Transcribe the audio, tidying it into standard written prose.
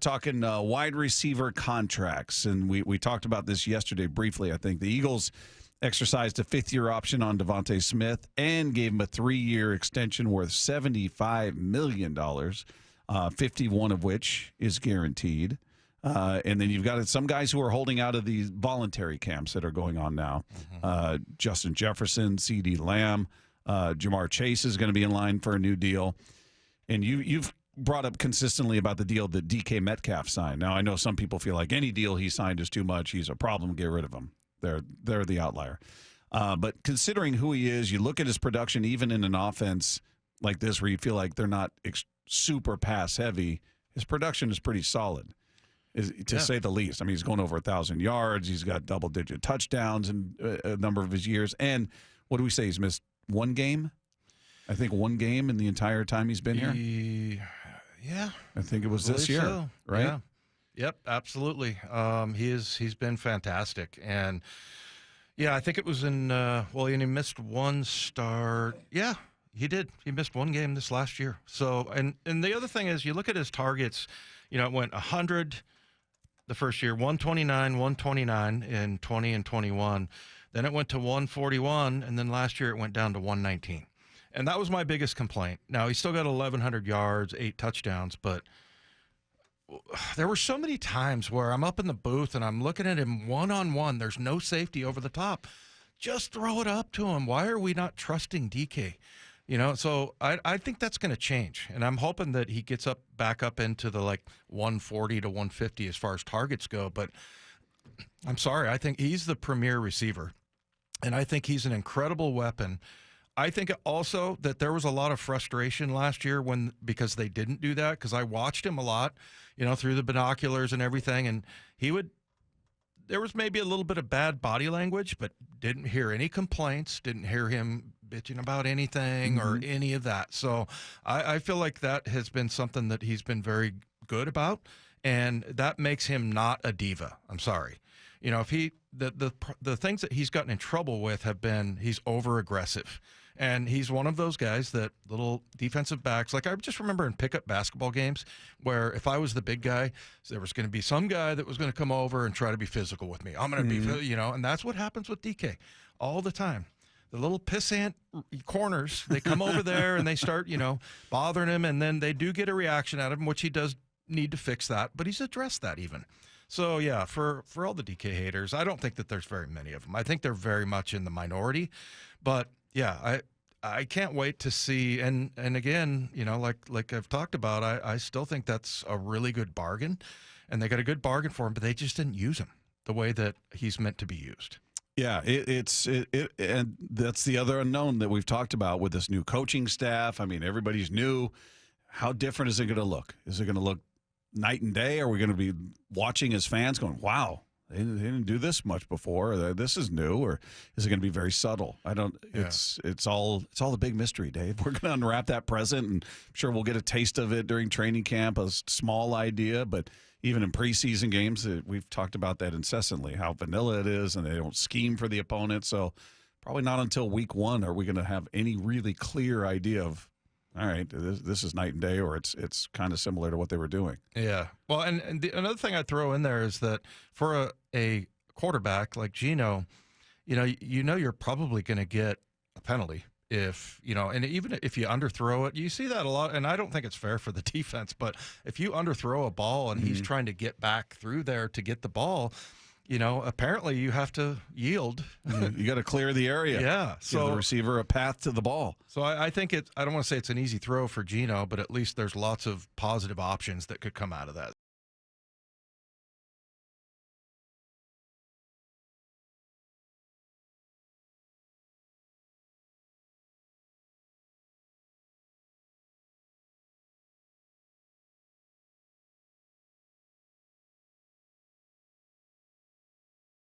talking wide receiver contracts, and we talked about this yesterday briefly. I think the Eagles exercised a fifth-year option on Devontae Smith and gave him a 3-year extension worth $75 million, 51 of which is guaranteed. And then you've got some guys who are holding out of these voluntary camps that are going on now. Justin Jefferson, CeeDee Lamb, Jamar Chase is going to be in line for a new deal. And you've brought up consistently about the deal that DK Metcalf signed. Now, I know some people feel like any deal he signed is too much. He's a problem. Get rid of him. They're the outlier. But considering who he is, you look at his production, even in an offense like this where you feel like they're not super pass heavy, his production is pretty solid, to say the least. I mean, he's going over 1,000 yards. He's got double-digit touchdowns in a number of his years. And what do we say? He's missed one game? I think one game in the entire time he's been here. Yeah. I think it was this year, so. right? Yeah. Yep, absolutely. He's been fantastic. And, yeah, I think it was and he missed one start. Yeah, he did. He missed one game this last year. So, and the other thing is you look at his targets, it went 100 the first year, 129, 129 in 20 and 21. Then it went to 141, and then last year it went down to 119. And that was my biggest complaint. Now, he still got 1,100 yards, 8 touchdowns, but there were so many times where I'm up in the booth and I'm looking at him one-on-one. There's no safety over the top. Just throw it up to him. Why are we not trusting DK? So I think that's going to change. And I'm hoping that he gets back up into the 140 to 150 as far as targets go. But I'm sorry. I think he's the premier receiver. And I think he's an incredible weapon. I think also that there was a lot of frustration last year because they didn't do that, because I watched him a lot, through the binoculars and everything, and there was maybe a little bit of bad body language, but didn't hear any complaints, didn't hear him bitching about anything or any of that. So I feel like that has been something that he's been very good about, and that makes him not a diva. I'm sorry. If the things that he's gotten in trouble with have been he's over aggressive. And he's one of those guys that little defensive backs, I just remember in pickup basketball games where if I was the big guy, there was going to be some guy that was going to come over and try to be physical with me. I'm going to be, and that's what happens with DK all the time. The little pissant corners, they come over there and they start, bothering him, and then they do get a reaction out of him, which he does need to fix that, but he's addressed that even. So, yeah, for all the DK haters, I don't think that there's very many of them. I think they're very much in the minority, but yeah, I can't wait to see, and again, like I've talked about, I still think that's a really good bargain, and they got a good bargain for him, but they just didn't use him the way that he's meant to be used. Yeah, and that's the other unknown that we've talked about with this new coaching staff. I mean, everybody's new. How different is it going to look? Is it going to look night and day? Are we going to be watching as fans going, wow, they didn't do this much before. This is new, or is it going to be very subtle? I don't. Yeah. It's all a big mystery, Dave. We're going to unwrap that present, and I'm sure we'll get a taste of it during training camp. A small idea, but even in preseason games, we've talked about that incessantly. How vanilla it is, and they don't scheme for the opponent. So probably not until week 1 are we going to have any really clear idea of, all right, this is night and day, or it's kind of similar to what they were doing. Yeah. Well, and another thing I'd throw in there is that for a quarterback like Geno, you're probably going to get a penalty if, and even if you underthrow it. You see that a lot, and I don't think it's fair for the defense, but if you underthrow a ball and he's trying to get back through there to get the ball, apparently you have to yield. You got to clear the area. Yeah. So give the receiver a path to the ball. So I think I don't want to say it's an easy throw for Geno, but at least there's lots of positive options that could come out of that.